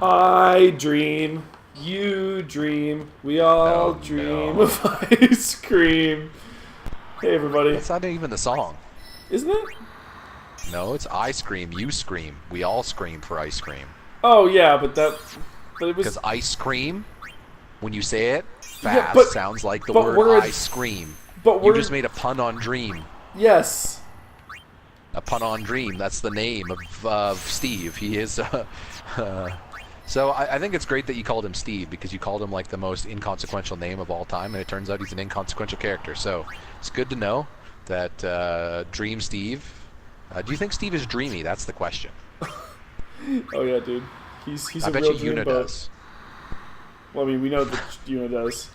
I dream, you dream, we all dream of ice cream. Hey everybody. That's not even the song. Isn't it? No, it's I scream, you scream, we all scream for ice cream. Oh yeah, but it was... Because ice cream, when you say it fast, sounds like the word I scream. But you just made a pun on dream. Yes. A pun on dream, that's the name of Steve. He is... So I think it's great that you called him Steve, because you called him like the most inconsequential name of all time, and it turns out he's an inconsequential character. So it's good to know that Dream Steve. Do you think Steve is dreamy? That's the question. Oh yeah, dude. He's I a bet real you Yuna does. Well, I mean, we know that Yuna does.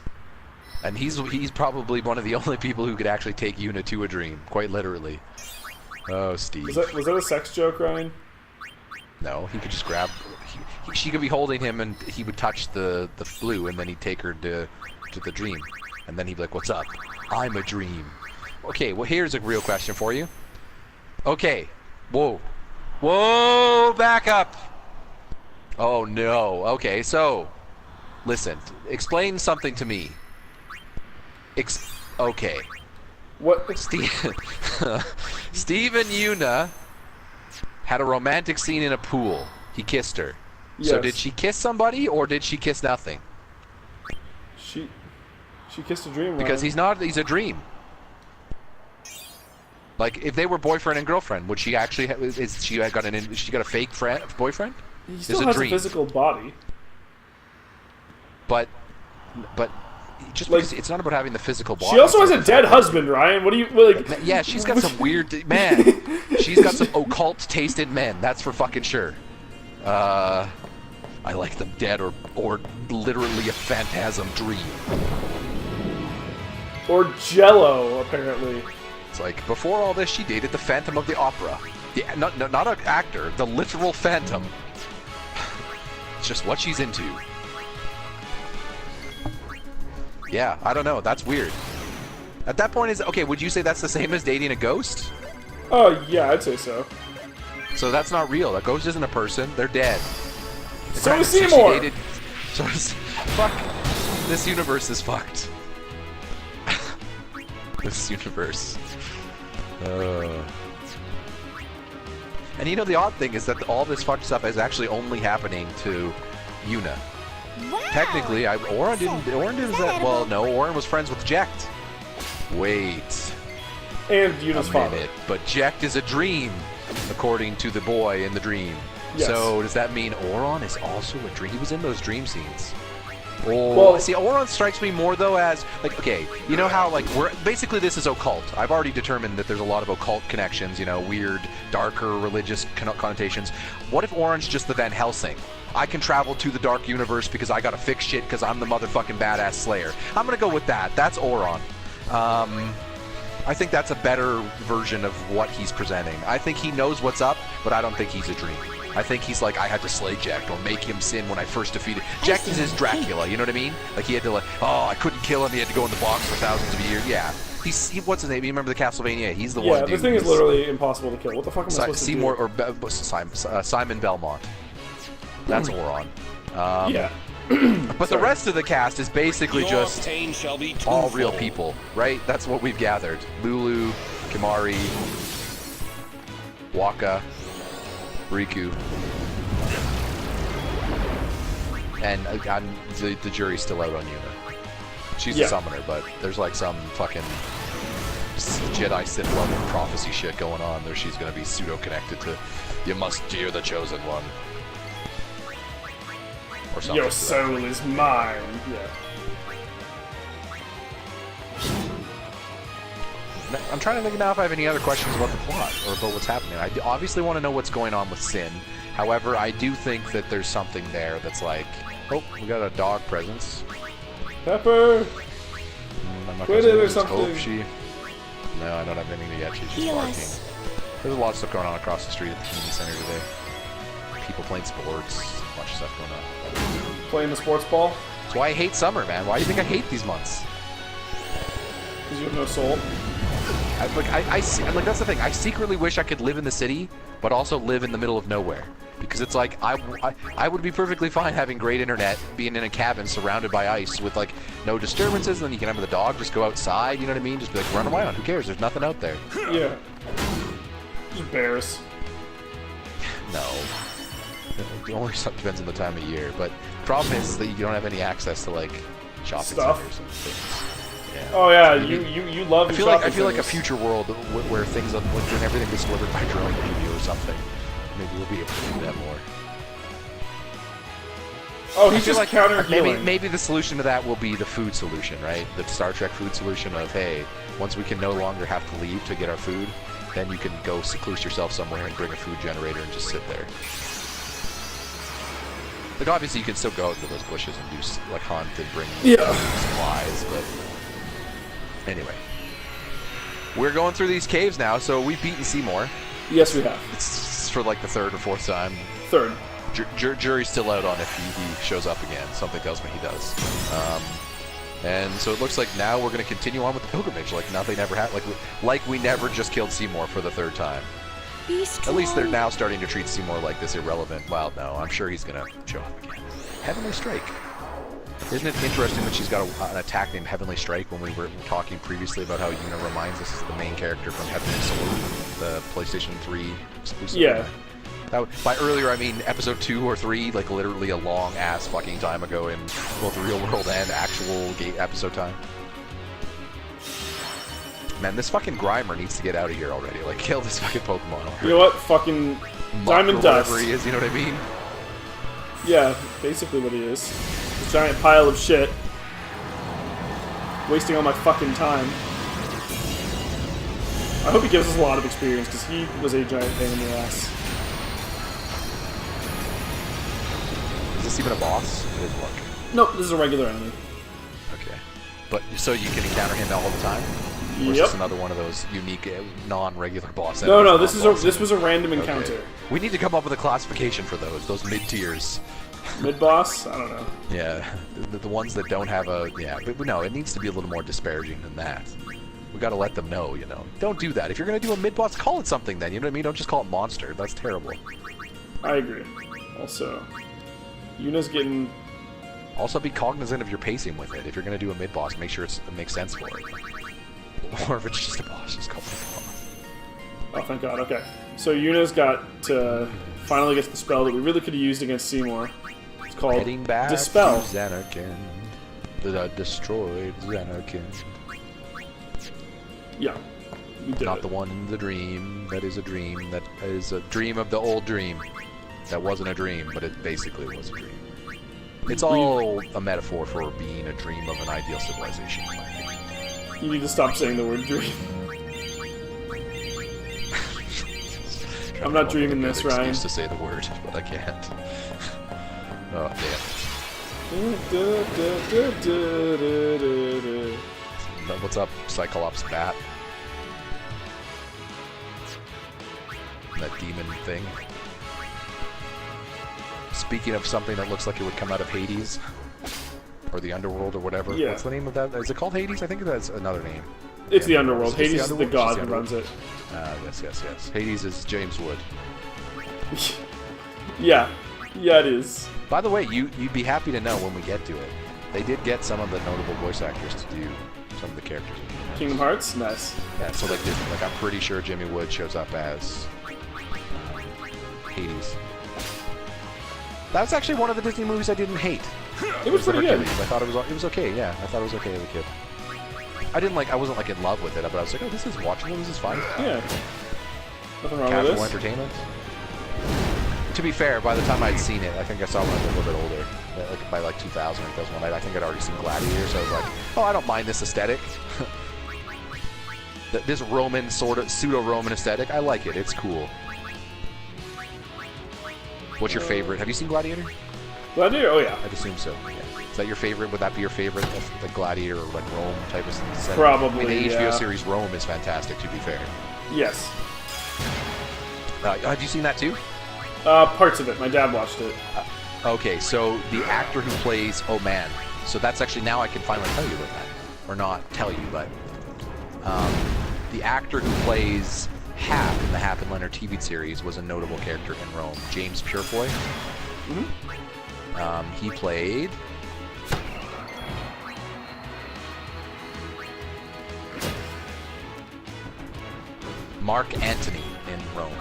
And he's probably one of the only people who could actually take Yuna to a dream, quite literally. Oh, Steve. Was that a sex joke, Ryan? No, he could just grab... She could be holding him, and he would touch the blue, and then he'd take her to the dream. And then he'd be like, what's up? I'm a dream. Okay, well, here's a real question for you. Okay. Whoa. Whoa, back up. Oh, no. Okay, so, listen. Explain something to me. Okay. What? Steve and Yuna had a romantic scene in a pool. He kissed her. Yes. So did she kiss somebody, or did she kiss nothing? She kissed a dream, Because he's a dream. Like, if they were boyfriend and girlfriend, would she actually she got a fake boyfriend? He still has a physical body. But just because it's not about having the physical body. She also has a dead husband, Ryan. What do you like? Yeah, she's got some weird man. She's got some occult tasted men. That's for fucking sure. I like them dead or literally a phantasm dream. Or Jello, apparently. It's like, before all this, she dated the Phantom of the Opera. Yeah, not an actor, the literal Phantom. It's just what she's into. Yeah, I don't know. That's weird. At that point, would you say that's the same as dating a ghost? Oh, yeah, I'd say so. So that's not real. A ghost isn't a person. They're dead. So is Seymour! Fuck. This universe is fucked. This universe. And you know, the odd thing is that all this fucked stuff is actually only happening to Yuna. Wow. Technically, Oren didn't. Well, no, Oren was friends with Jekt. Wait. And Yuna's father. But Jekt is a dream, according to the boy in the dream. Yes. So does that mean Oron is also a dream? He was in those dream scenes. Oh, well, see, Oron strikes me more though as like, okay, you know how like basically this is occult. I've already determined that there's a lot of occult connections, you know, weird, darker religious connotations. What if Oron's just the Van Helsing? I can travel to the dark universe because I gotta fix shit because I'm the motherfucking badass slayer. I'm gonna go with that. That's Oron. I think that's a better version of what he's presenting. I think he knows what's up, but I don't think he's a dream. I think he's like, I had to slay Jekt or make him sin when I first defeated. Jekt is his Dracula, you know what I mean? Like he had to like, I couldn't kill him. He had to go in the box for thousands of years. Yeah, what's his name? You remember the Castlevania? He's the one. Yeah, the thing is literally impossible to kill. What the fuck am I supposed Seymour to do? or Simon Belmont. That's Oron. Yeah. But the rest of the cast is basically just all real full. people, right? That's what we've gathered. Lulu, Kimari, Waka, Riku. And the jury's still out on Yuna. She's a summoner, but there's like some fucking Jedi Sith level prophecy shit going on there. She's gonna be pseudo-connected to, you must fear the Chosen One. Or something. Your soul is mine. Yeah. I'm trying to think now if I have any other questions about the plot or about what's happening. I obviously want to know what's going on with Sin. However, I do think that there's something there that's like, oh, we got a dog presence. Pepper! Quit it or something. Hope she... No, I don't have anything yet. She's just barking. There's a lot of stuff going on across the street at the community center today. people playing sports, a bunch of stuff going on. Playing the sports ball? That's why I hate summer, man. Why do you think I hate these months? Because you have no soul? That's the thing. I secretly wish I could live in the city, but also live in the middle of nowhere. Because it's like, I would be perfectly fine having great internet, being in a cabin surrounded by ice with, like, no disturbances, and then you can have the dog just go outside, you know what I mean? Just be like, run around, who cares? There's nothing out there. Yeah. Just bears. No. It only depends on the time of year, but the problem is that you don't have any access to, like, shopping centers and things. Yeah. Oh yeah, you love. I feel like a future world where things, when everything is delivered by drone maybe or something. Maybe we'll be able to do that more. Oh, he's just counter healing. Maybe the solution to that will be the food solution, right? The Star Trek food solution of, hey, once we can no longer have to leave to get our food, then you can go seclude yourself somewhere and bring a food generator and just sit there. Like, obviously, you can still go into those bushes and do, like, hunt and bring supplies, but anyway. We're going through these caves now, so we've beaten Seymour. Yes, we have. It's for, like, the third or fourth time. Third. Jury's still out on if he shows up again. Something tells me he does. And so it looks like now we're going to continue on with the pilgrimage, like nothing ever happened. Like we never just killed Seymour for the third time. At least they're now starting to treat Seymour like this irrelevant. Well, no, I'm sure he's going to show up again. Heavenly Strike. Isn't it interesting that she's got an attack named Heavenly Strike when we were talking previously about how Yuna reminds us is the main character from Heavenly Sword, the PlayStation 3 exclusive? Yeah. By earlier, I mean episode 2 or 3, like literally a long-ass fucking time ago in both real world and actual episode time. Man, this fucking Grimer needs to get out of here already. Like, kill this fucking Pokemon already. You know what? Fucking Diamond Dust. Whatever he is, you know what I mean? Yeah, basically what he is. A giant pile of shit. Wasting all my fucking time. I hope he gives us a lot of experience, because he was a giant pain in the ass. Is this even a boss? It is look. No, this is a regular enemy. Okay. But, so you can encounter him all the time? Or is this another one of those unique, non-regular boss enemies? No, this was a random encounter. Okay. We need to come up with a classification for those mid-tiers. Mid-boss? I don't know. Yeah, the ones that don't have a... Yeah, but no, it needs to be a little more disparaging than that. We gotta let them know, you know. Don't do that. If you're gonna do a mid-boss, call it something then, you know what I mean? Don't just call it monster. That's terrible. I agree. Also, Yuna's getting... Also be cognizant of your pacing with it. If you're gonna do a mid-boss, make sure it makes sense for it. Or if it's just a boss, just call it a boss. Oh, thank God. Okay. So Yuna's got to finally get the spell that we really could have used against Seymour. It's called Heading back Dispel. to Xanarkand. The destroyed Xanarkand. Yeah. We did Not the one in the dream. That is a dream. That is a dream of the old dream. That wasn't a dream, but it basically was a dream. It's all a metaphor for being a dream of an ideal civilization. You need to stop saying the word dream. I'm not dreaming this, Ryan. Excuse to say the word, but I can't. Oh, damn. What's up, Cyclops Bat? That demon thing. Speaking of something that looks like it would come out of Hades, or the Underworld, or whatever. Yeah. What's the name of that? Is it called Hades? I think that's another name. It's the Underworld. Hades is the god who runs it. Yes. Hades is James Wood. Yeah, it is. By the way, you'd be happy to know when we get to it, they did get some of the notable voice actors to do some of the characters. Kingdom Hearts? Nice. Yeah, so they did, like, I'm pretty sure Jimmy Wood shows up as Hades. That's actually one of the Disney movies I didn't hate. It was pretty good. I thought it was okay. Yeah, I thought it was okay as a kid. I wasn't like in love with it, but I was like, oh, this is watchable. This is fine. Yeah. Nothing wrong Casual with this. entertainment. To be fair, by the time I'd seen it, I think I saw it when I was a little bit older. Like by like 2000 or 2001, I think I'd already seen Gladiator, so I was like, oh, I don't mind this aesthetic. This Roman sort of pseudo-Roman aesthetic, I like it. It's cool. What's your favorite? Have you seen Gladiator? Gladiator? Oh yeah. I'd assume so. Yeah. Is that your favorite? Would that be your favorite? The Gladiator or like Rome type of setting? Probably. I mean, the HBO series Rome is fantastic. To be fair. Yes. Have you seen that too? Parts of it. My dad watched it. Okay, so the actor who plays... Oh, man. So that's actually... Now I can finally tell you about that. Or not tell you, but... the actor who plays Hap in the Hap and Leonard TV series was a notable character in Rome. James Purefoy. He played... Mark Antony in Rome.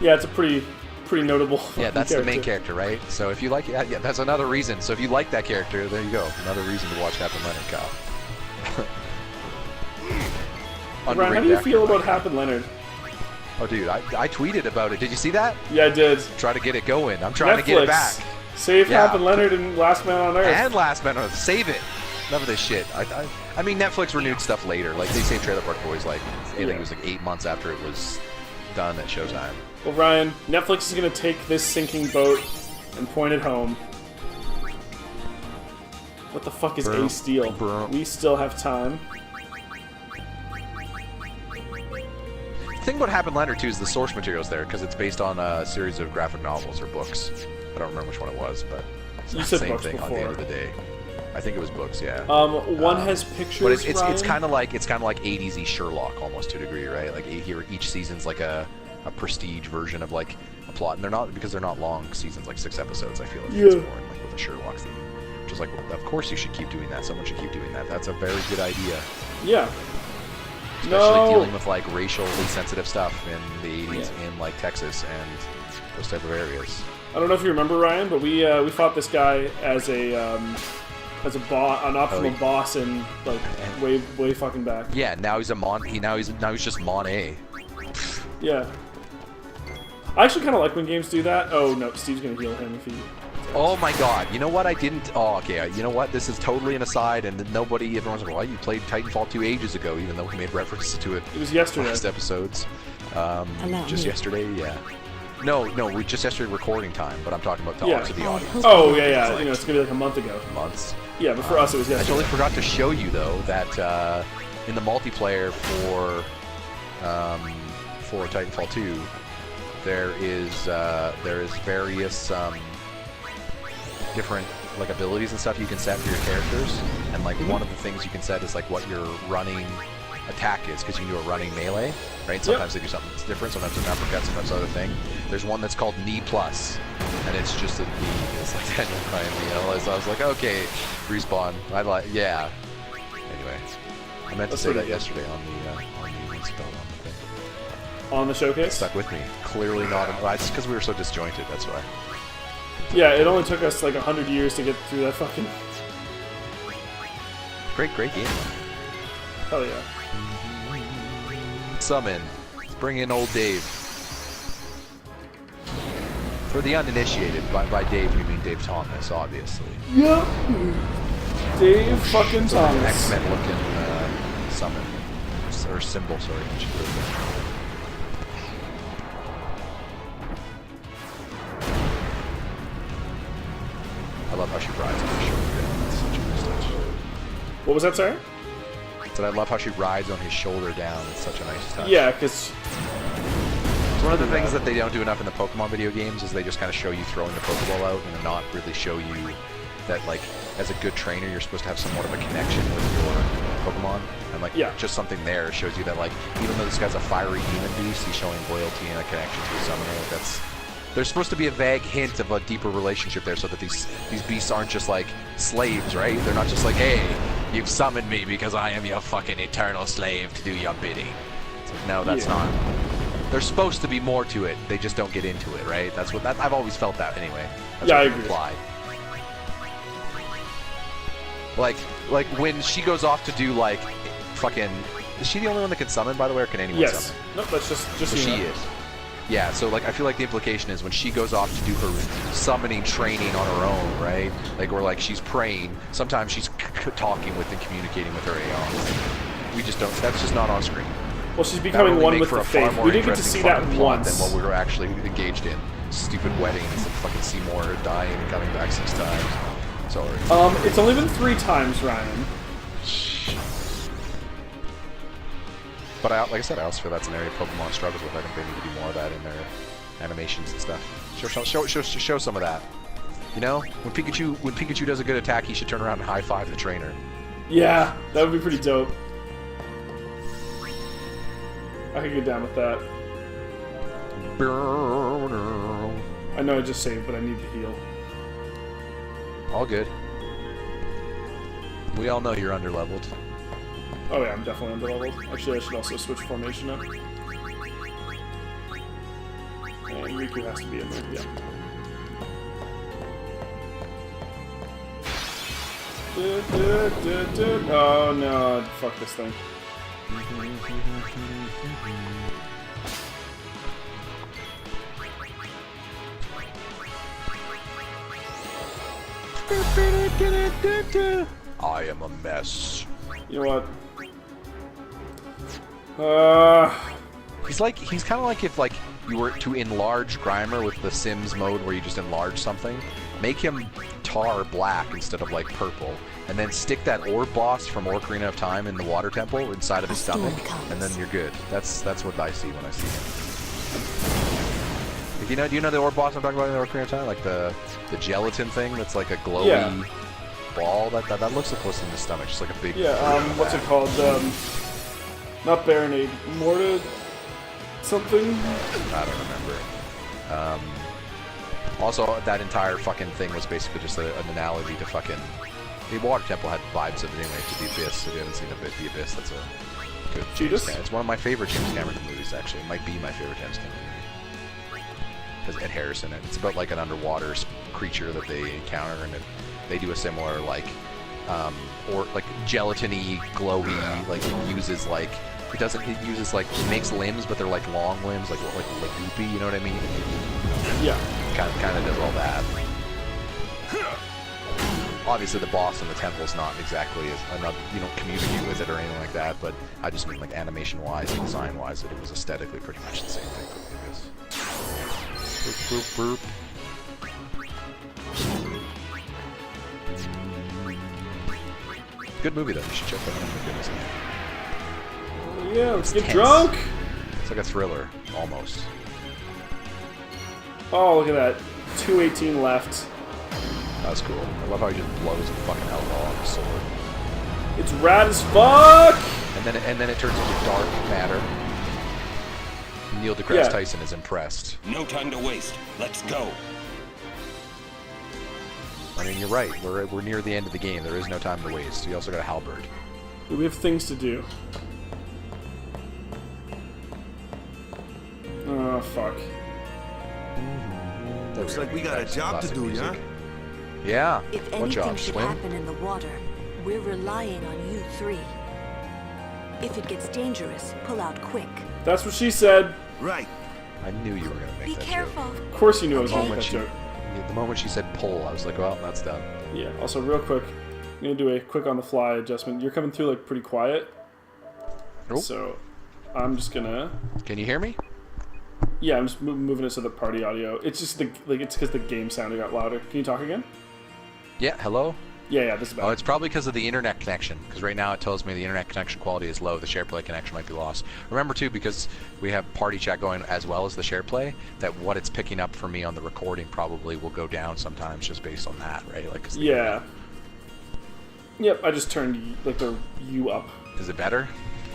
Yeah, it's a pretty notable. Yeah, that's the main character, right? So if you like, yeah, that's another reason. So if you like that character, there you go, another reason to watch Hap and Leonard, Kyle. Ryan, how do you feel about Hap and Leonard? Oh, dude, I tweeted about it. Did you see that? Yeah, I did. Try to get it going. I'm trying Netflix. To get it back. Save Hap and Leonard and Last Man on Earth. And Last Man on Earth. Save it. None of this shit. I mean, Netflix renewed stuff later. Like, they saved Trailer Park Boys, like, I think it was like 8 months after it was done at Showtime. Well, Ryan, Netflix is going to take this sinking boat and point it home. What the fuck is A Steel? We still have time. The thing about Hap and Leonard, too, is the source material's there, because it's based on a series of graphic novels or books. I don't remember which one it was, but it's the same thing before. On the end of the day. I think it was books, yeah. One has pictures. But it's kind of like 80s Sherlock almost to a degree, right? Like here, each season's like a prestige version of like a plot, and they're not long seasons, like 6 episodes. I feel like it's more in, like with a Sherlock theme, which is like, well, of course you should keep doing that. Someone should keep doing that. That's a very good idea. Yeah. Especially dealing with like racially sensitive stuff in the 80s in like Texas and those type of areas. I don't know if you remember, Ryan, but we fought this guy as an optional boss in like way fucking back. Yeah, now he's now he's just Mon A. Yeah. I actually kind of like when games do that. Oh no, Steve's gonna heal him if he. Oh my god, you know what I didn't... Oh, okay, you know what? This is totally an aside, and everyone's like, well, you played Titanfall 2 ages ago, even though we made references to it. It was yesterday. Last episodes. Just yesterday, yeah. No, we just yesterday recording time, but I'm talking about to the audience. Oh, yeah. Like, it's gonna be like a month ago. Months. Yeah, but for us it was yesterday. I totally forgot to show you, though, that in the multiplayer for Titanfall 2, there is various different like abilities and stuff you can set for your characters, and like one of the things you can set is like what your running attack is, because you can do a running melee, right? Sometimes they do something that's different, sometimes an uppercut, sometimes other thing. There's one that's called knee plus, and it's just a knee. It's like Daniel Bryan knee. So I was like, okay, respawn. Yeah. Anyway, I meant to say that yesterday on the spell on the thing. On the showcase? It stuck with me. Clearly not. It's because we were so disjointed. That's why. Yeah, it only took us like 100 years to get through that fucking... Great game. Hell yeah. Summon. Bring in old Dave. For the uninitiated, by Dave we mean Dave Thomas, obviously. Yep. Dave fucking Thomas. X-Men looking summon. Or symbol, sorry. I love how she rides on his shoulder down. That's such a nice touch. What was that, sorry? I love how she rides on his shoulder down. It's such a nice touch. Yeah, because... One of the things that they don't do enough in the Pokemon video games is they just kind of show you throwing the Pokeball out and not really show you that, like, as a good trainer, you're supposed to have somewhat of a connection with your Pokemon. And, like, just something there shows you that, like, even though this guy's a fiery demon beast, he's showing loyalty and a connection to a summoner. That's... There's supposed to be a vague hint of a deeper relationship there, so that these beasts aren't just like slaves, right? They're not just like, hey, you've summoned me because I am your fucking eternal slave to do your bidding. It's like, no, that's not. There's supposed to be more to it. They just don't get into it, right? That's what I've always felt that anyway. That's yeah, what I agree. Implied. Like when she goes off to do like fucking. Is she the only one that can summon, by the way, or can anyone summon? Nope, that's just so she is. Yeah, so like I feel like the implication is when she goes off to do her summoning training on her own, right? Like or like she's praying. Sometimes she's talking with and communicating with her AR. We just don't. That's just not on screen. Well, she's becoming one with the faith. We didn't get to see that once. Than what we were actually engaged in. Stupid weddings and fucking Seymour dying and coming back 6 times. Sorry. It's only been 3 times, Ryan. But like I said, I also feel that's an area Pokemon struggles with. I think they need to do more of that in their animations and stuff. Show some of that. You know, when Pikachu does a good attack, he should turn around and high five the trainer. Yeah, that would be pretty dope. I could get down with that. I know I just saved, but I need to heal. All good. We all know you're underleveled. Oh yeah, I'm definitely underleveled. Actually, I should also switch formation up. And Riku has to be in there, yeah. Oh no, fuck this thing. I am a mess. You know what? He's kind of like if like you were to enlarge Grimer with the Sims mode where you just enlarge something. Make him tar black instead of like purple, and then stick that orb boss from Ocarina of Time in the water temple inside of his stomach, and then you're good. That's what I see when I see him. Like, do you know the orb boss I'm talking about in the Ocarina of Time? Like the gelatin thing that's like a glowy ball that looks close in the stomach, just like a big. Yeah. What's it called? Not Baronade, Morta something. I don't remember. Also, that entire fucking thing was basically just an analogy to fucking... The Water Temple had vibes of it anyway, to The Abyss. If you haven't seen The Abyss, that's a good James Cameron. It's one of my favorite James Cameron movies, actually. It might be my favorite James Cameron movie. Because Ed Harris in it. It's about like an underwater creature that they encounter, and they do a similar like... or like gelatiny, glowy, like it uses like... It uses like... It makes limbs, but they're like long limbs, like goopy, you know what I mean? Yeah. Kind of does all that. Obviously, the boss in the temple is not exactly as you don't communicate with it or anything like that. But I just mean like animation-wise and design-wise, that it was aesthetically pretty much the same thing. Boop, boop, boop. Good movie though. You should check that out. My goodness. Yeah, let's get drunk. It's like a thriller, almost. Oh, look at that. 218 left. That's cool. I love how he just blows the fucking alcohol on his sword. It's rad as fuck! And then it turns into dark matter. Neil deGrasse Tyson is impressed. No time to waste. Let's go. I mean, you're right. We're near the end of the game. There is no time to waste. You also got a halberd. We have things to do. Oh, fuck. Looks like we got a job to do, yeah? Yeah. If What anything job? should Swim? happen in the water, we're relying on you three. If it gets dangerous, pull out quick. That's what she said. Right. I knew you were gonna make Be that careful. joke. Of course you knew I was going to make that joke. The moment she said pull, I was like, well, that's done. Yeah, also real quick, I'm going to do a quick on-the-fly adjustment. You're coming through like pretty quiet. Nope. So I'm just going to... Can you hear me? Yeah, I'm just moving it to the party audio. It's just it's because the game sound got louder. Can you talk again? Yeah, hello? Yeah, this is better. Oh, it's probably because of the internet connection. Because right now it tells me the internet connection quality is low. The SharePlay connection might be lost. Remember, too, because we have party chat going as well as the SharePlay, that what it's picking up for me on the recording probably will go down sometimes just based on that, right? Like, yeah. Yep, I just turned the you up. Is it better?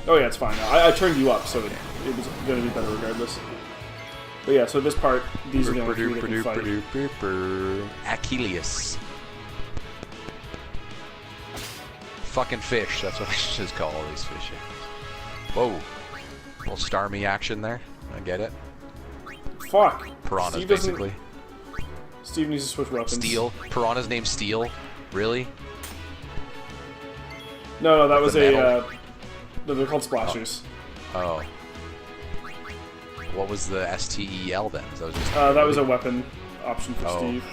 Oh, yeah, it's fine now. I turned you up, so it was going to be better regardless. But yeah, so this part, these are the only three that can fight. Achilles. Fucking fish, that's what they should just call all these fish. Whoa. Little Starmie action there. I get it. Fuck. Piranhas, Steve basically. Steve needs to switch weapons. Steel. Piranha's named Steel. Really? No, that was a... they're called splashers. Oh. What was the STEL then? That was a weapon option for Steve.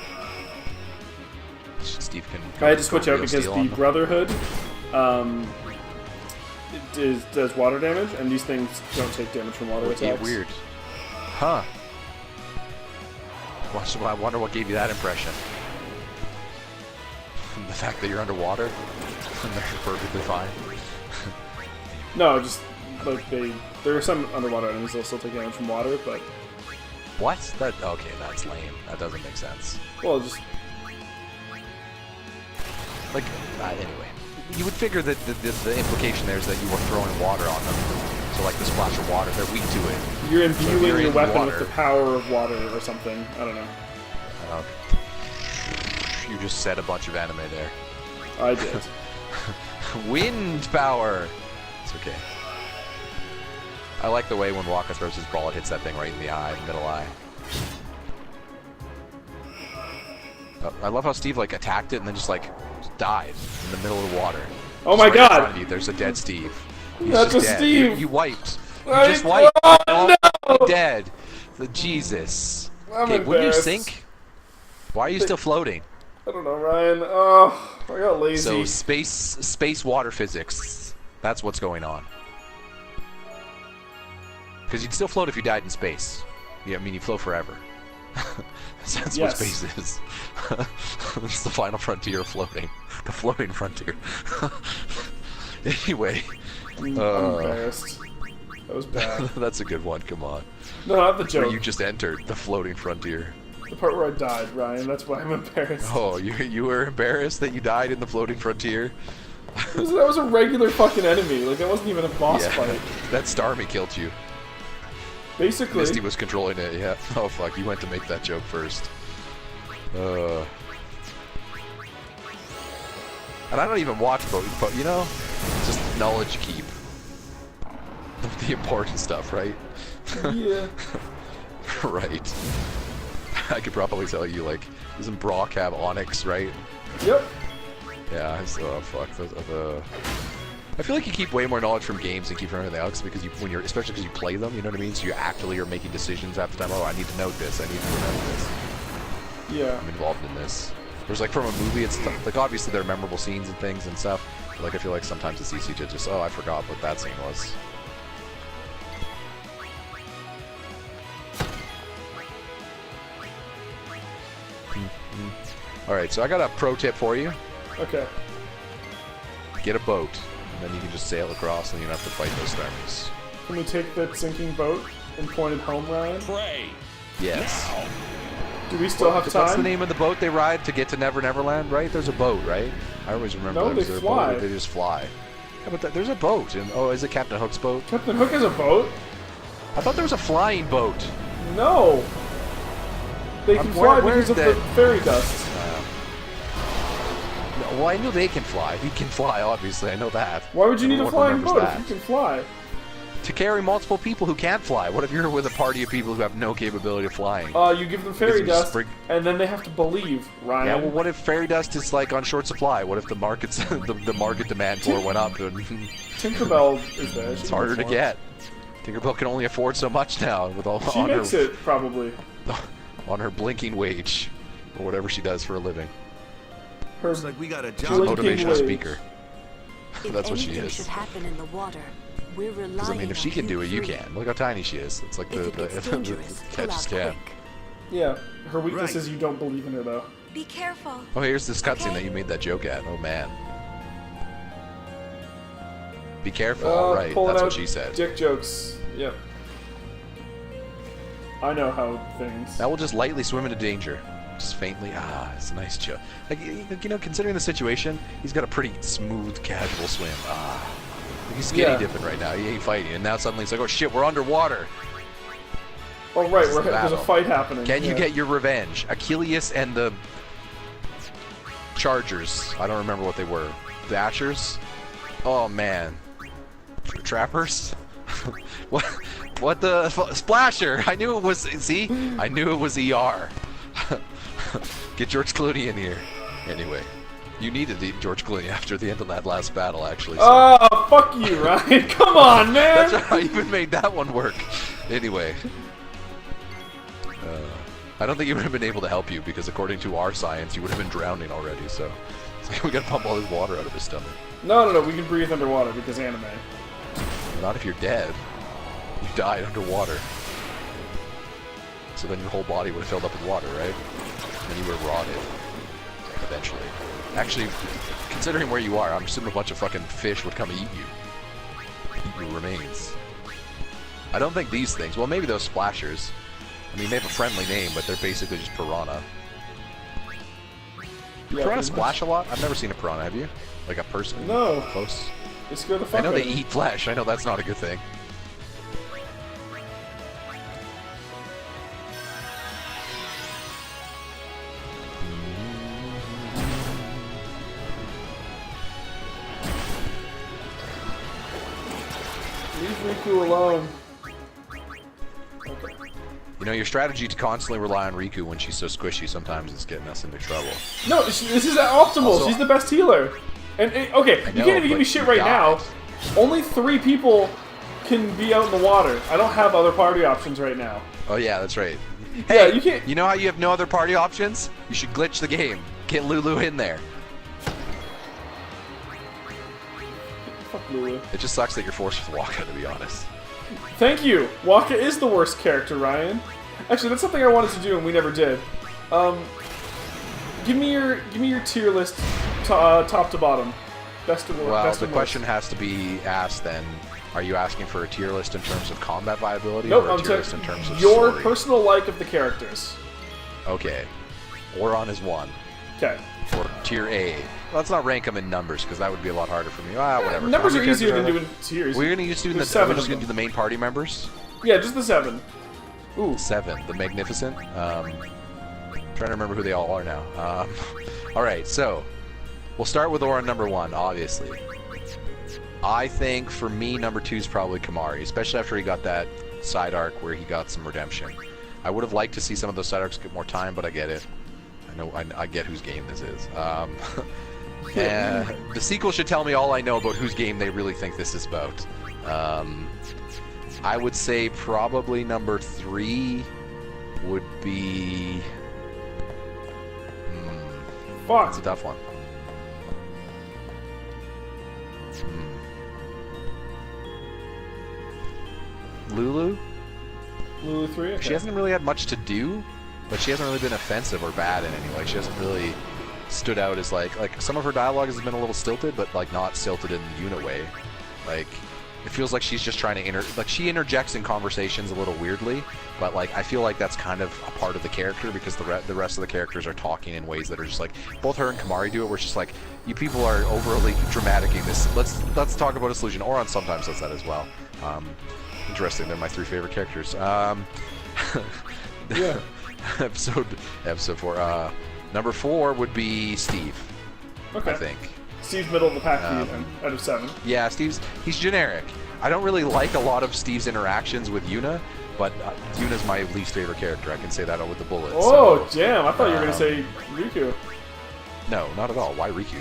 Steve can... I had to switch out because the Brotherhood does water damage, and these things don't take damage from water attacks. Weird. Huh. I wonder what gave you that impression. The fact that you're underwater? They're perfectly fine. No, just like there are some underwater enemies that'll still take damage from water, but What? That okay? That's lame. That doesn't make sense. Well, just Like, anyway, you would figure that the implication there is that you were throwing water on them. So like the splash of water, they're weak to it. you're imbuing you're your in weapon water. with the power of water or something. I don't know. You just said a bunch of anime there. I did. Wind power. It's okay. I like the way when Waka throws his ball, it hits that thing right in the eye, middle eye. I love how Steve like attacked it and then just like died in the middle of the water. Oh Just my right in God! front of you, there's a dead Steve. He's That's just a dead. Steve! You wiped. You I- just wiped. Oh, no! Dead. Jesus. I'm Okay, wouldn't you embarrassed. sink? Why are you still floating? I don't know, Ryan. Oh, I got lazy. So space water physics. That's what's going on. Because you'd still float if you died in space. Yeah, I mean you float forever. That's what Yes. space is. It's the final frontier of floating. The floating frontier. Anyway. I'm embarrassed. That was bad. That's a good one, come on. No, not the Where joke. you just entered the floating frontier. The part where I died, Ryan. That's why I'm embarrassed. Oh, you were embarrassed that you died in the floating frontier? That was a regular fucking enemy. Like, that wasn't even a boss fight. That Starmie killed you. Basically. Misty was controlling it, yeah. Oh fuck, you went to make that joke first. And I don't even watch Boat, but you know, just knowledge keep. The important stuff, right? Yeah. Right. I could probably tell you, like, doesn't Brock have Onyx, right? Yep. Yeah, oh fuck. I feel like you keep way more knowledge from games than you keep from everything else because especially because you play them, you know what I mean? So you actively are making decisions half the time. Oh, I need to know this. I need to remember this. Yeah. I'm involved in this. Whereas like from a movie, it's like obviously there are memorable scenes and things and stuff. But, like I feel like sometimes it's easy to just I forgot what that scene was. All right, so I got a pro tip for you. Okay. Get a boat, and then you can just sail across, and you don't have to fight those Starmies. Can we take that sinking boat and point it home, Ryan? Pray. Yes. Do we still have time? What's the name of the boat they ride to get to Never Never Land, right? There's a boat, right? I always remember No, that. they Is there a fly. boat or they just fly? Yeah, but there's a boat. And, is it Captain Hook's boat? Captain Hook has a boat? I thought there was a flying boat. No. They can fly where's because of that? the fairy dust. No, well, I knew they can fly. He can fly, obviously. I know that. Why would you need a Everyone flying remembers boat that. if you can fly? To carry multiple people who can't fly. What if you're with a party of people who have no capability of flying? You give them fairy Because you dust, sprig- and then they have to believe, Ryan. Yeah, well, what if fairy dust is like on short supply? What if the market's the market demand for it went up? And Tinkerbell is there. it's harder to get. Tinkerbell can only afford so much now with all She on makes her it, probably. on her blinking wage or whatever she does for a living. Her Looks like we got a She's a job. Blinking motivational wage. speaker. If That's what she anything is. should happen in the water, we're relying Because I mean, if she on can do you it, you three. can. Look how tiny she is. It's like If it gets dangerous, pull catch out can. quick. Yeah, her weakness Right. is you don't believe in her, though. Be careful. Oh, here's this cutscene Okay. that you made that joke at. Oh man. Be careful. All right, pulling that's out what she said. Dick jokes. Yep. I know how things. That will just lightly swim into danger. Just faintly. It's a nice joke. Like, you know, considering the situation, he's got a pretty smooth, casual swim. He's skinny Yeah. dipping right now. He ain't fighting. And now suddenly it's like, oh shit, we're underwater. Oh, right, This is the there's a battle. fight happening. Can you yeah. get your revenge? Achilles and the Chargers. I don't remember what they were. The Ashers? Oh man. Trappers? What? What the Splasher? I knew it was. See? I knew it was ER. Get George Clooney in here. Anyway, you needed George Clooney after the end of that last battle, actually. So. Oh, fuck you, Ryan. Come on, man. That's right. I even made that one work. Anyway. I don't think he would have been able to help you because according to our science, you would have been drowning already. So it's like we gotta pump all this water out of his stomach. No, we can breathe underwater because anime. Not if you're dead. You died underwater. So then your whole body would have filled up with water, right? And you would have rotted. Eventually. Actually, considering where you are, I'm assuming a bunch of fucking fish would come eat you. Eat your remains. I don't think these things. Well, maybe those splashers. I mean, they have a friendly name, but they're basically just piranha. Do Yeah, piranha pretty splash a lot? I've never seen a piranha, have you? Like a person? No. Close? They scare the fuck I know out they of me. eat flesh. I know that's not a good thing. Leave Riku alone. Okay. You know, your strategy to constantly rely on Riku when she's so squishy sometimes is getting us into trouble. No, this is optimal. Also, She's the best healer. And okay, I you know, can't even give me but shit you right died. now. Only 3 people can be out in the water. I don't have other party options right now. Oh yeah, that's right. Yeah, Hey, you can't. you know how you have no other party options? You should glitch the game. Get Lulu in there. Fuck Lulu. It just sucks that you're forced with Waka, to be honest. Thank you. Waka is the worst character, Ryan. Actually, that's something I wanted to do and we never did. Give me your tier list, top to bottom, best to worst. Well, best the to question worst. has to be asked then. Are you asking for a tier list in terms of combat viability, Nope, or a I'm tier list in terms of your story? personal like of the characters. Okay. Oron is 1. Okay. Or tier A. Let's not rank them in numbers because that would be a lot harder for me. Ah, whatever. Numbers How are many easier than characters doing tiers. We're gonna use doing There's the. 7 We're just of gonna do them. the main party members. Yeah, just the 7. Ooh. 7. The Magnificent. Trying to remember who they all are now. All right, so we'll start with Oron number 1, obviously. I think for me, number 2 is probably Kamari, especially after he got that side arc where he got some redemption. I would have liked to see some of those side arcs get more time, but I get it. I get whose game this is. And the sequel should tell me all I know about whose game they really think this is about. I would say probably number 3 would be... Fuck. It's a tough one. Lulu? Lulu 3? Okay. She hasn't really had much to do, but she hasn't really been offensive or bad in any way. She hasn't really stood out as like some of her dialogue has been a little stilted, but like not stilted in the Yuna way. Like it feels like she's just trying to she interjects in conversations a little weirdly, but like I feel like that's kind of a part of the character because the rest of the characters are talking in ways that are just like both her and Kamari do it, where it's just like you people are overly dramaticing this. Let's talk about a solution. Oron sometimes does that as well. Interesting. They're my 3 favorite characters. Yeah. episode 4. Number 4 would be Steve. Okay. I think. Steve's middle of the pack even, out of 7. Yeah, he's generic. I don't really like a lot of Steve's interactions with Yuna, but Yuna's my least favorite character. I can say that with the bullet. Oh, damn. I thought you were going to say Riku. No, not at all. Why Riku?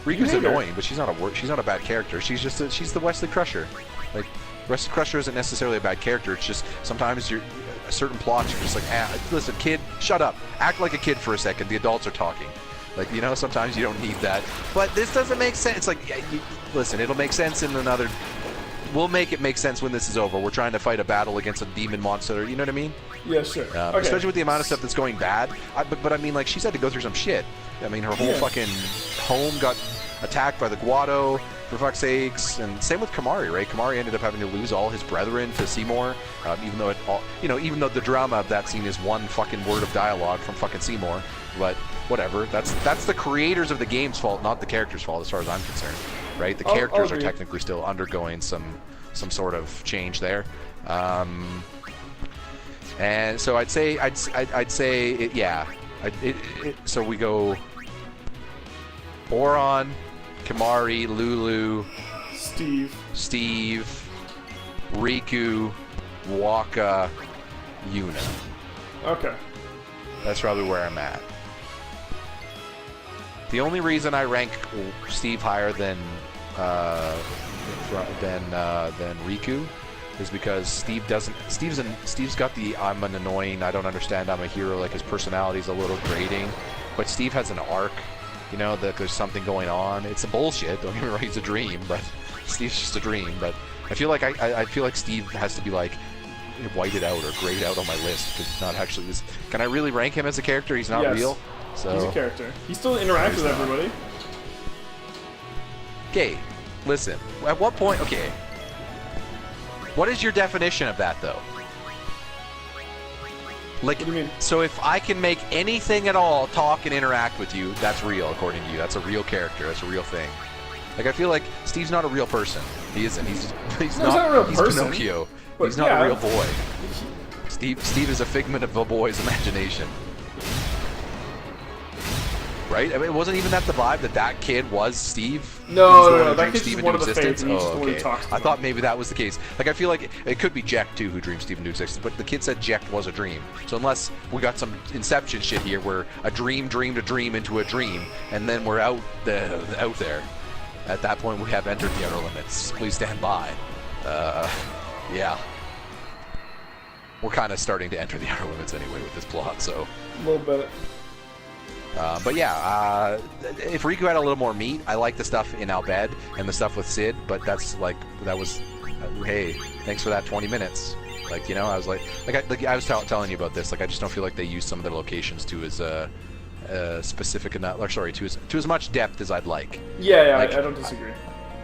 Riku's annoying, but she's not a bad character. She's the Wesley Crusher. Like Wesley Crusher isn't necessarily a bad character. It's just sometimes certain plots you're just like, listen, kid, shut up. Act like a kid for a second. The adults are talking. Like, sometimes you don't need that. But this doesn't make sense. It's like, listen, it'll make sense in another... We'll make it make sense when this is over. We're trying to fight a battle against a demon monster. You know what I mean? Yeah, sure. Okay. Especially with the amount of stuff that's going bad. But I mean, like, she's had to go through some shit. I mean, her whole fucking home got attacked by the Guado, for fuck's sakes. And same with Kamari, right? Kamari ended up having to lose all his brethren to Seymour, even though the drama of that scene is one fucking word of dialogue from fucking Seymour. But whatever. That's the creators of the game's fault, not the character's fault, as far as I'm concerned. Right? The characters are technically still undergoing some sort of change there. And so I'd say it, yeah. So we go Oron, Kamari, Lulu, Steve, Riku, Waka, Yuna. Okay. That's probably where I'm at. The only reason I rank Steve higher than Riku is because Steve's got the I'm an annoying, I don't understand, I'm a hero, like his personality's a little grating, but Steve has an arc, that there's something going on. It's a bullshit, don't get me wrong, he's a dream, but Steve's just a dream. But I feel like I feel like Steve has to be like whited out or grayed out on my list because he's not actually this. Can I really rank him as a character? He's not real. So he's a character. He still interacts with everybody. Okay, listen. At what point? Okay. What is your definition of that, though? Like, What do you mean? so if I can make anything at all talk and interact with you, that's real, according to you. That's a real character. That's a real thing. Like, I feel like Steve's not a real person. He isn't. He's not a real he's person, Pinocchio. but He's not yeah. a real boy. Steve is a figment of a boy's imagination. Right? I mean, it wasn't even that the vibe that kid was Steve? No, that kid's just one of the Fates, and he's just the one who okay. talks to I them. thought maybe that was the case. Like, I feel like it could be Jack, too, who dreamed Steve into existence, but the kid said Jack was a dream. So unless we got some Inception shit here where a dream dreamed a dream into a dream, and then we're out there. At that point, we have entered the outer limits. Please stand by. Yeah. We're kind of starting to enter the outer limits anyway with this plot, so... A little bit. But yeah, if Riku had a little more meat, I like the stuff in Al Bhed and the stuff with Sid, but that's like, that was, hey, thanks for that 20 minutes. Like, you know, I was like I was telling you about this, like, I just don't feel like they used some of their locations to as specific enough, or sorry, to as much depth as I'd like. Yeah, Like, I don't disagree.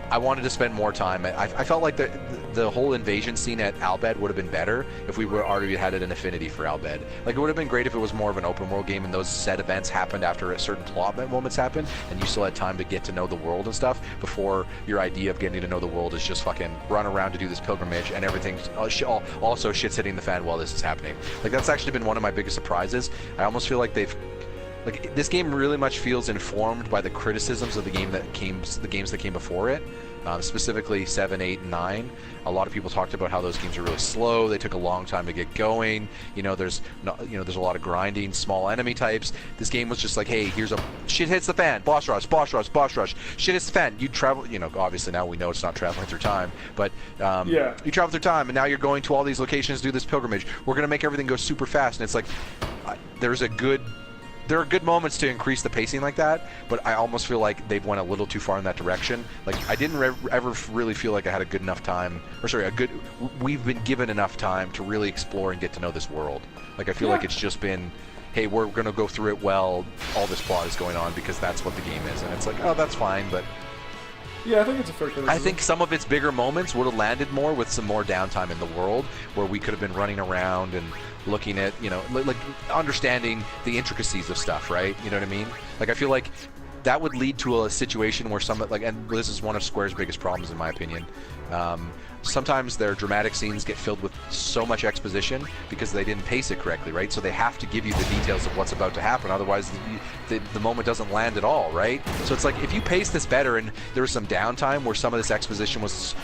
I wanted to spend more time. I felt like the whole invasion scene at Al Bhed would have been better if we were already had an affinity for Al Bhed. Like, it would have been great if it was more of an open world game and those set events happened after a certain plot moments happened, and you still had time to get to know the world and stuff before your idea of getting to know the world is just fucking run around to do this pilgrimage and everything's also shit's hitting the fan while this is happening. Like, that's actually been one of my biggest surprises. I almost feel like this game really much feels informed by the criticisms of the games that came before it, specifically 7, 8, and 9. A lot of people talked about how those games are really slow. They took a long time to get going. There's a lot of grinding, small enemy types. This game was just like, hey, here's a shit hits the fan, boss rush. Shit hits the fan. You travel. Obviously now we know it's not traveling through time, but Yeah. you travel through time, and now you're going to all these locations to do this pilgrimage. We're gonna make everything go super fast, and it's like there are good moments to increase the pacing like that, but I almost feel like they've went a little too far in that direction. Like, I didn't ever really feel like I had a good enough time, we've been given enough time to really explore and get to know this world. Like, I feel like it's just been, hey, we're going to go through it while all this plot is going on because that's what the game is. And it's like, oh, that's fine, but... Yeah, I think it's a fair criticism. I think some of its bigger moments would have landed more with some more downtime in the world, where we could have been running around and looking at, like understanding the intricacies of stuff, right? You know what I mean? Like, I feel like that would lead to a situation where and this is one of Square's biggest problems in my opinion. Sometimes their dramatic scenes get filled with so much exposition because they didn't pace it correctly, right? So they have to give you the details of what's about to happen, otherwise the moment doesn't land at all, right? So it's like, if you pace this better and there was some downtime where some of this exposition was,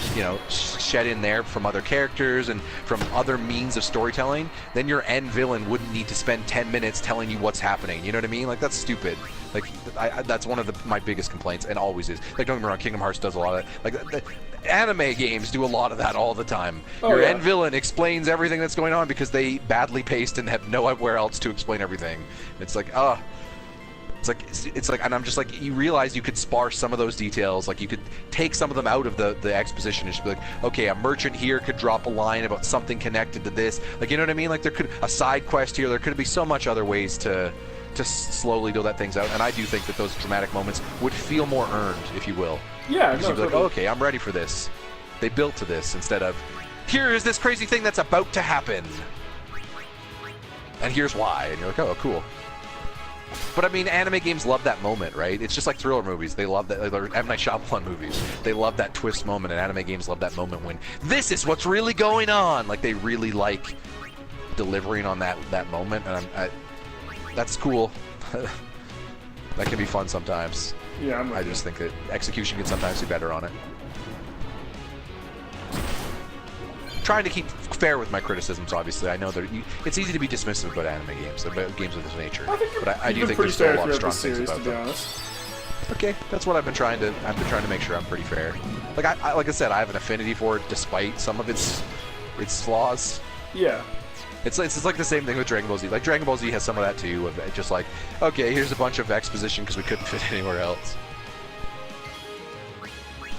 shed in there from other characters and from other means of storytelling, then your end villain wouldn't need to spend 10 minutes telling you what's happening. You know what I mean? Like, that's stupid. Like, that's one of my biggest complaints, and always is. Like, don't get me wrong, Kingdom Hearts does a lot of that. Like, anime games do a lot of that all the time. Your end villain explains everything that's going on because they badly paced and have nowhere else to explain everything. It's like, it's like, and I'm just like, you realize you could sparse some of those details. Like, you could take some of them out of the exposition and just be like, okay, a merchant here could drop a line about something connected to this. Like, you know what I mean? Like, there could a side quest here. There could be so much other ways to slowly do that things out, and I do think that those dramatic moments would feel more earned, if you will. Yeah, because you'd be like, oh, okay, I'm ready for this. They built to this instead of, here is this crazy thing that's about to happen, and here's why, and you're like, oh, cool. But I mean, anime games love that moment, right? It's just like thriller movies. They love that. Like, M. Night Shyamalan movies. They love that twist moment, and anime games love that moment when this is what's really going on. Like, they really like delivering on that moment, and that's cool. That can be fun sometimes. Yeah, I just think that execution can sometimes be better on it. Trying to keep fair with my criticisms, obviously. I know that it's easy to be dismissive about anime games, about games of this nature. But I do think there's still a lot of strong things about them. Okay, that's what I've been trying to make sure I'm pretty fair. Like I said, I have an affinity for it despite some of its flaws. Yeah. It's like the same thing with Dragon Ball Z. Like, Dragon Ball Z has some of that too, of just like, okay, here's a bunch of exposition because we couldn't fit anywhere else.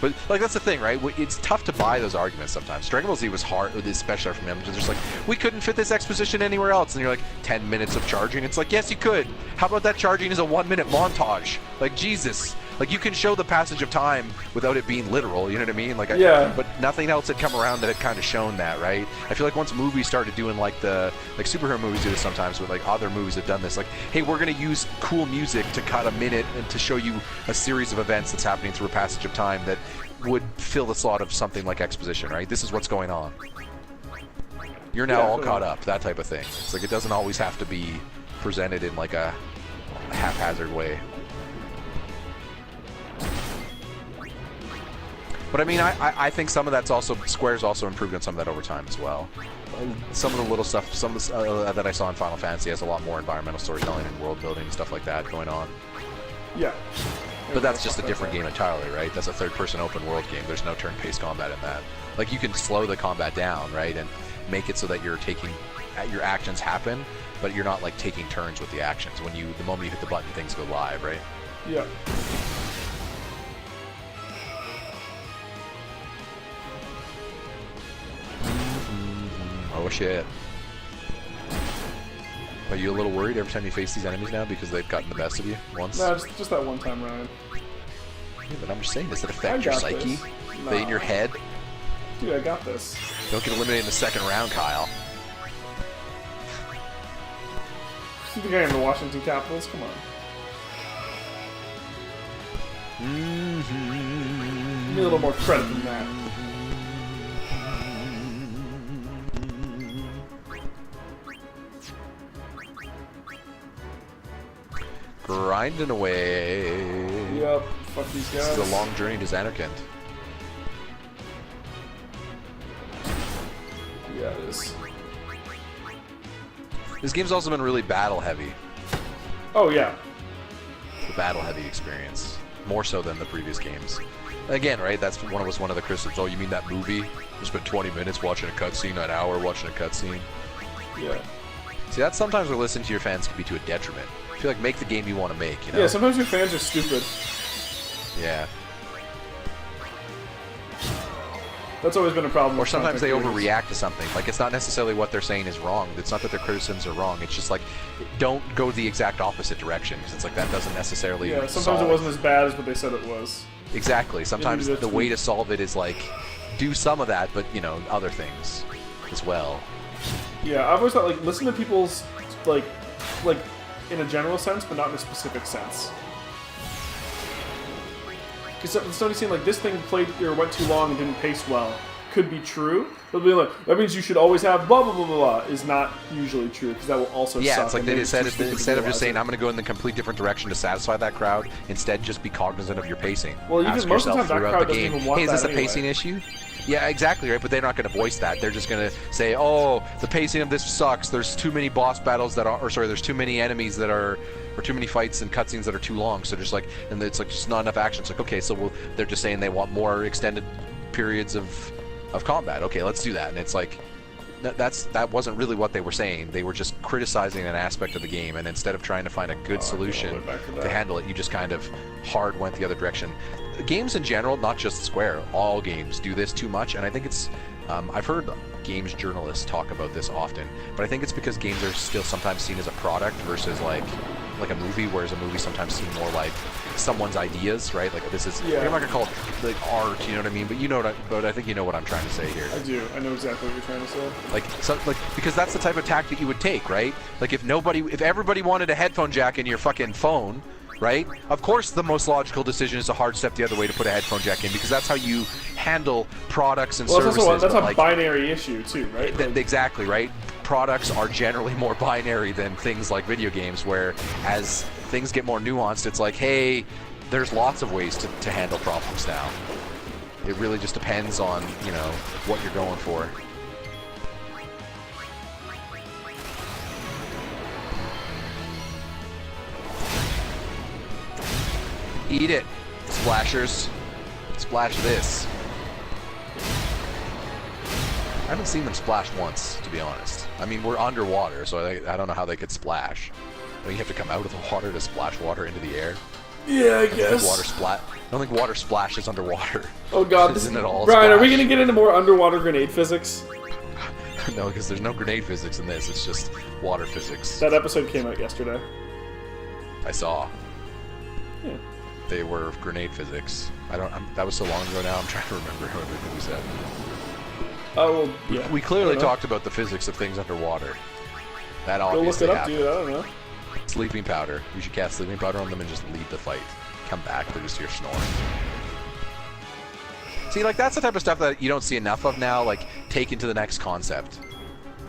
But, like, that's the thing, right? It's tough to buy those arguments sometimes. Dragon Ball Z was hard, especially for me. Just like, we couldn't fit this exposition anywhere else. And you're like, 10 minutes of charging? It's like, yes, you could. How about that charging is a 1-minute montage? Like, Jesus. Like, you can show the passage of time without it being literal, you know what I mean? Like, Yeah. but nothing else had come around that had kind of shown that, right? I feel like once movies started doing, like, superhero movies do this sometimes, with, like, other movies have done this. Like, hey, we're going to use cool music to cut a minute and to show you a series of events that's happening through a passage of time that would fill the slot of something like exposition, right? This is what's going on. You're now all caught up, that type of thing. It's like, it doesn't always have to be presented in, like, a haphazard way. But I mean, I think some of that's also, Square's also improved on some of that over time as well. Some of the little stuff, some of the that I saw in Final Fantasy has a lot more environmental storytelling and world building and stuff like that going on. Yeah. But that's just a different game entirely, right? That's a third-person open world game. There's no turn-based combat in that. Like, you can slow the combat down, right, and make it so that you're taking, your actions happen, but you're not like taking turns with the actions. When the moment you hit the button, things go live, right? Yeah. Oh shit. Are you a little worried every time you face these enemies now because they've gotten the best of you once? No, just that one time, Ryan. Yeah, but I'm just saying, does it affect your psyche? Nah. In your head? Dude, I got this. Don't get eliminated in the second round, Kyle. You think I am the Washington Capitals? Come on. Give me a little more credit than that. Grinding away. Yep. Fuck these guys. This is a long journey to Xanarkand. Yeah, it is. This game's also been really battle heavy. Oh, yeah. The battle heavy experience. More so than the previous games. Again, right, that's one of the criticisms. Oh, you mean that movie? You spent 20 minutes watching a cutscene, an hour watching a cutscene? Yeah. See, that's sometimes where listening to your fans can be to a detriment. I feel like make the game you want to make, you know? Yeah, sometimes your fans are stupid. Yeah. That's always been a problem. Or sometimes they overreact to something. Like, it's not necessarily what they're saying is wrong. It's not that their criticisms are wrong. It's just like, don't go the exact opposite direction. Because it's like, that doesn't necessarily sometimes it wasn't as bad as what they said it was. Exactly. Sometimes the way to solve it is like, do some of that, but, you know, other things as well. Yeah, I've always thought, like, listen to people's, like, in a general sense, but not in a specific sense. Because somebody's saying, like, this thing played or went too long and didn't pace well could be true, but being like, that means you should always have blah, blah, blah, blah, blah, is not usually true, because that will also suck. Yeah, it's like they said, instead of just saying, I'm going to go in the complete different direction to satisfy that crowd, instead just be cognizant of your pacing. Well, even Ask most of the time, yourself that throughout crowd the doesn't game, even want hey, is this that a pacing issue? Yeah, exactly, right? But they're not going to voice that. They're just going to say, oh, the pacing of this sucks. There's too many boss battles that are, or sorry, there's too many enemies that are, or too many fights and cutscenes that are too long. So just like, and it's like just not enough action. It's like, okay, so they're just saying they want more extended periods of combat. Okay, let's do that. And it's like, that wasn't really what they were saying. They were just criticizing an aspect of the game, and instead of trying to find a good solution to handle it, you just kind of hard went the other direction. Games in general, not just Square, all games do this too much, and I think it's I've heard games journalists talk about this often, but I think it's because games are still sometimes seen as a product versus like a movie, whereas a movie sometimes seen more like someone's ideas, right? Like, this is, I'm not gonna call it like art, you know what I mean? But you know but I think you know what I'm trying to say here. I do. I know exactly what you're trying to say. Like, because that's the type of tactic you would take, right? Like, if everybody wanted a headphone jack in your fucking phone, right? Of course, the most logical decision is a hard step the other way to put a headphone jack in, because that's how you handle products and services. That's a binary issue too, right? Exactly, right? Products are generally more binary than things like video games, where as things get more nuanced, it's like, hey, there's lots of ways to handle problems now. It really just depends on, you know, what you're going for. Eat it, splashers. Splash this. I haven't seen them splash once, to be honest. I mean, we're underwater, so I don't know how they could splash. I mean, you have to come out of the water to splash water into the air. Yeah, I guess. I don't think water splashes underwater. Oh god, isn't it all Brian, splash? are we gonna get into more underwater grenade physics? No, because there's no grenade physics in this. It's just water physics. That episode came out yesterday. I saw. Yeah. they were grenade physics. That was so long ago now. I'm trying to remember everything we said. Oh, well, yeah. We clearly talked about the physics of things underwater. That Go look obviously it up, happened. dude. I don't know. Sleeping powder. You should cast sleeping powder on them and just leave the fight. Come back, they're just here snoring. See, like, that's the type of stuff that you don't see enough of now, like, taken to the next concept.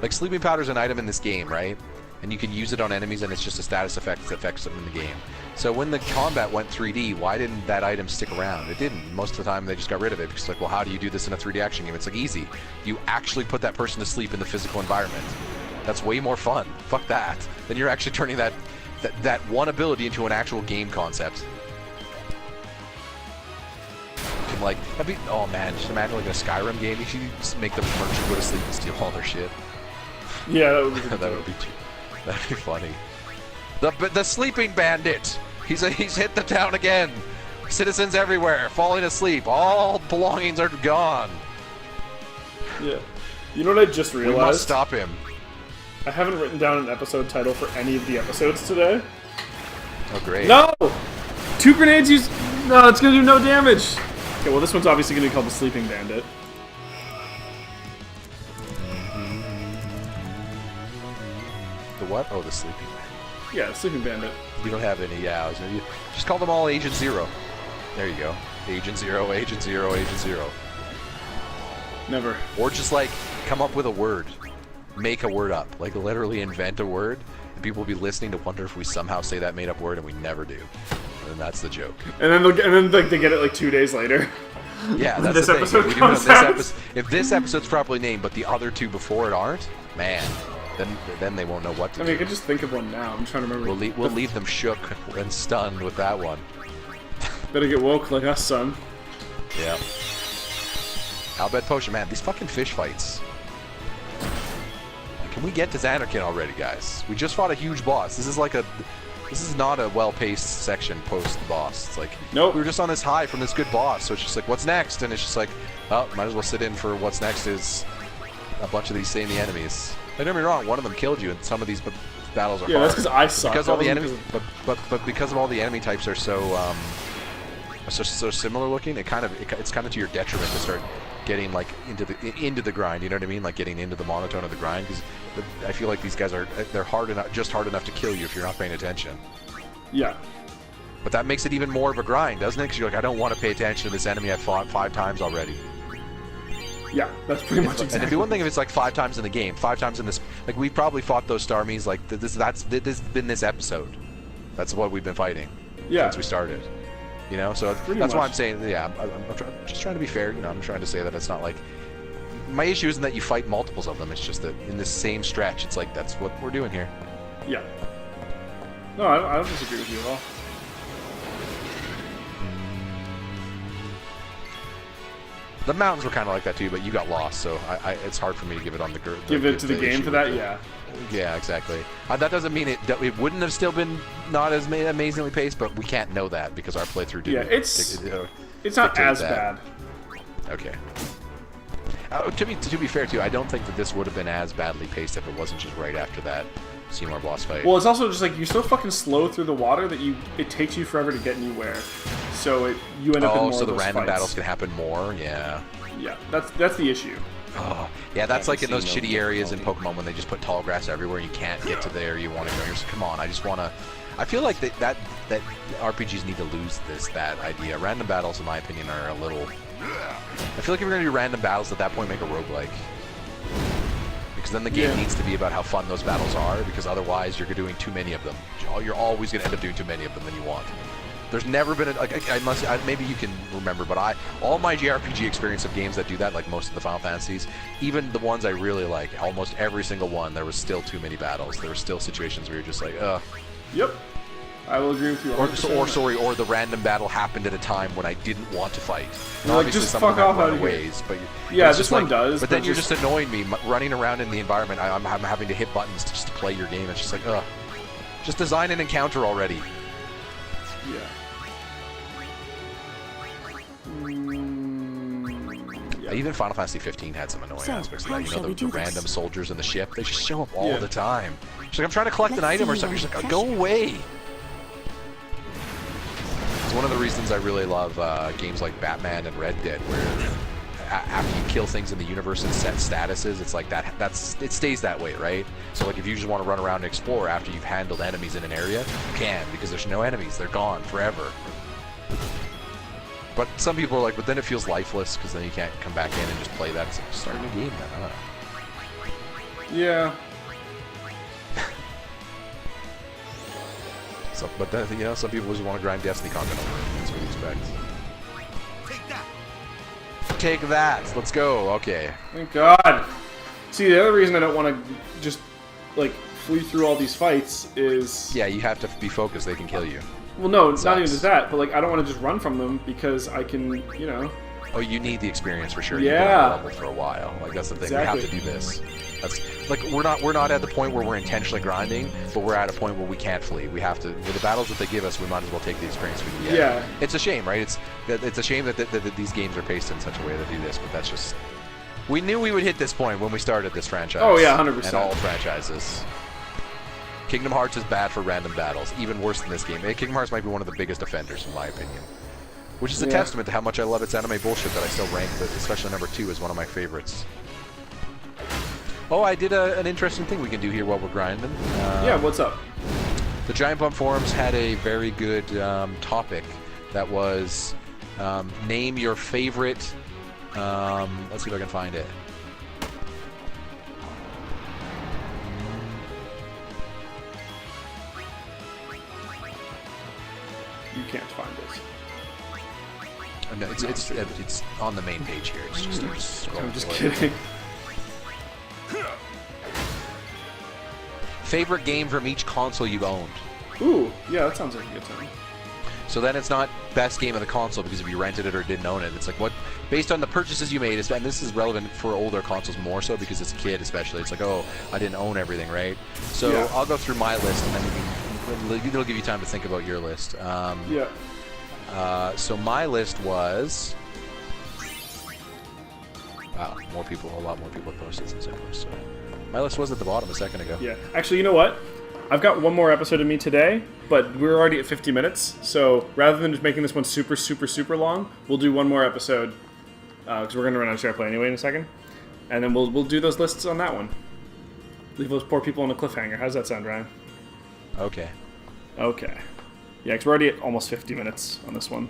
Like, sleeping powder is an item in this game, right? And you can use it on enemies, and it's just a status effect that affects them in the game. So when the combat went 3D, why didn't that item stick around? It didn't. Most of the time, they just got rid of it, because, like, well, how do you do this in a 3D action game? It's, like, easy. You actually put that person to sleep in the physical environment. That's way more fun. Fuck that. Then you're actually turning that one ability into an actual game concept. Like, oh man, just imagine like a Skyrim game. You should just make the merchant go to sleep and steal all their shit. Yeah, that would be that'd be funny. The sleeping bandit. He's hit the town again. Citizens everywhere falling asleep. All belongings are gone. Yeah. You know what I just realized? We must stop him. I haven't written down an episode title for any of the episodes today. Oh great. No! 2 grenades used. No, it's gonna do no damage. Okay, well, this one's obviously going to be called the Sleeping Bandit. The what? Oh, the Sleeping Bandit. Yeah, the Sleeping Bandit. You don't have any, yeah. Just call them all Agent Zero. There you go. Agent Zero, Agent Zero, Agent Zero. Never. Or just, like, come up with a word. Make a word up. Like, literally invent a word, and people will be listening to wonder if we somehow say that made-up word, and we never do. And that's the joke. And then like they get it like 2 days later. Yeah, that's this the episode thing. comes out. If this episode's properly named, but the other 2 before it aren't, man, then they won't know what to do. I mean, I can just think of one now. I'm trying to remember. We'll leave them shook and stunned with that one. Better get woke like us, son. Yeah. Albed Potion, man, these fucking fish fights. Can we get to Xanarkin already, guys? We just fought a huge boss. This is not a well-paced section post the boss. It's like, nope. We were just on this high from this good boss, so it's just like, what's next? And it's just like, oh, might as well sit in for what's next is a bunch of these samey enemies. Don't get me wrong, one of them killed you, and some of these battles are hard. That's because I suck. Because all the enemies, but because of all the enemy types are so similar looking, it's kind of to your detriment to start getting like into the grind. You know what I mean? Like getting into the monotone of the grind, because I feel like these guys they're hard enough to kill you if you're not paying attention. Yeah. But that makes it even more of a grind, doesn't it? Because you're like, I don't want to pay attention to this enemy I fought 5 times already. Yeah, that's pretty much exactly. And it'd be one thing if it's like 5 times in the game, 5 times in this. Like we've probably fought those Starmies. Like this has been this episode. That's what we've been fighting since we started. You know, so that's why I'm saying, yeah, I'm just trying to be fair. You know, I'm trying to say that it's not like my issue isn't that you fight multiples of them. It's just that in this same stretch, it's like that's what we're doing here. Yeah. No, I don't disagree with you at all. The mountains were kind of like that too, but you got lost, so it's hard for me to give it on the give it to the game for that. Yeah. Yeah, exactly. That doesn't mean it wouldn't have still been not as amazingly paced, but we can't know that because our playthrough didn't. Yeah, it's not as bad. Okay. To be fair too, I don't think that this would have been as badly paced if it wasn't just right after that Seymour boss fight. Well, it's also just like you're so fucking slow through the water that it takes you forever to get anywhere. So you end up in more so of the those random fights. battles can happen more. Yeah. Yeah, that's the issue. Oh, yeah, that's like in those shitty areas in Pokemon when they just put tall grass everywhere and you can't get to there you want to go. You're just, come on, I just want to... I feel like that RPGs need to lose that idea. Random battles, in my opinion, are a little... I feel like if you're going to do random battles at that point, make a roguelike. Because then the game needs to be about how fun those battles are, because otherwise you're doing too many of them. You're always going to end up doing too many of them than you want. There's never been maybe you can remember, but all my JRPG experience of games that do that, like most of the Final Fantasies, even the ones I really like, almost every single one, there was still too many battles. There were still situations where you're just like, Yep. I will agree with you. Or the random battle happened at a time when I didn't want to fight. Like, just fuck off out of here. But yeah, this one does. But then you're just annoying me, running around in the environment. I'm having to hit buttons just to play your game. It's just like, just design an encounter already. Yeah. Even Final Fantasy 15 had some annoying aspects of that. You know, the random soldiers in the ship, they just show up all the time. She's like, I'm trying to collect an item or something. She's like, go away. one of the reasons I really love games like Batman and Red Dead, where after you kill things in the universe and set statuses, it's like it stays that way, right? So like if you just want to run around and explore after you've handled enemies in an area, you can, because there's no enemies. They're gone forever. But some people are like, but then it feels lifeless, because then you can't come back in and just play that. It's like, start a new game then. I don't know. Yeah. So, but then, you know, some people just want to grind Destiny content over. That's what you expect. Take that. Let's go. Okay. Thank God. See, the other reason I don't want to just like flee through all these fights is Yeah, you have to be focused. They can kill you. well, no, it's not even just that, but like I don't want to just run from them because I can, you know. Oh, you need the experience for sure. Yeah. You've been on the level for a while. Like that's the thing. Exactly. We have to do this. That's like we're not at the point where we're intentionally grinding, but we're at a point where we can't flee. We have to. With the battles that they give us, we might as well take the experience we can get. Yeah. It's a shame, right? It's a shame that these games are paced in such a way to do this, but that's just. We knew we would hit this point when we started this franchise. Oh yeah, 100%. And all franchises. Kingdom Hearts is bad for random battles, even worse than this game. Kingdom Hearts might be one of the biggest offenders, in my opinion. Which is a testament to how much I love its anime bullshit that I still rank, but especially number 2 is one of my favorites. Oh, I did an interesting thing we can do here while we're grinding. Yeah, what's up? The Giant Bomb forums had a very good topic that was name your favorite. Let's see if I can find it. You can't find it. No, it's on the main page here. It's just scrolling I'm just forward. kidding. Favorite game from each console you've owned. Ooh, yeah, that sounds like a good time. So then it's not best game of the console because if you rented it or didn't own it. It's like what, based on the purchases you made, and this is relevant for older consoles more so because it's a kid especially. It's like, oh, I didn't own everything, right? So Yeah. I'll go through my list and then it'll give you time to think about your list. Yeah. So my list was... Wow, a lot more people posted since I posted. So my list was at the bottom a second ago. Yeah. Actually, you know what? I've got one more episode of me today, but we're already at 50 minutes. So rather than just making this one super, super, super long, we'll do one more episode because we're going to run out of share play anyway in a second, and then we'll do those lists on that one. Leave those poor people on a cliffhanger. How's that sound, Ryan? Okay. Okay. Yeah, because we're already at almost 50 minutes on this one.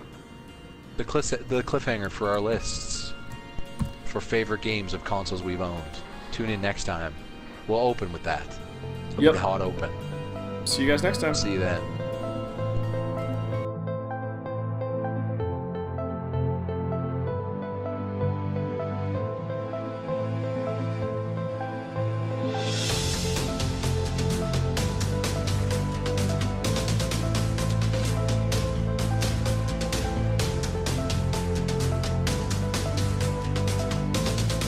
The cliffhanger for our lists for favorite games of consoles we've owned. Tune in next time. We'll open with that. It'll be hot open. See you guys next time. See you then.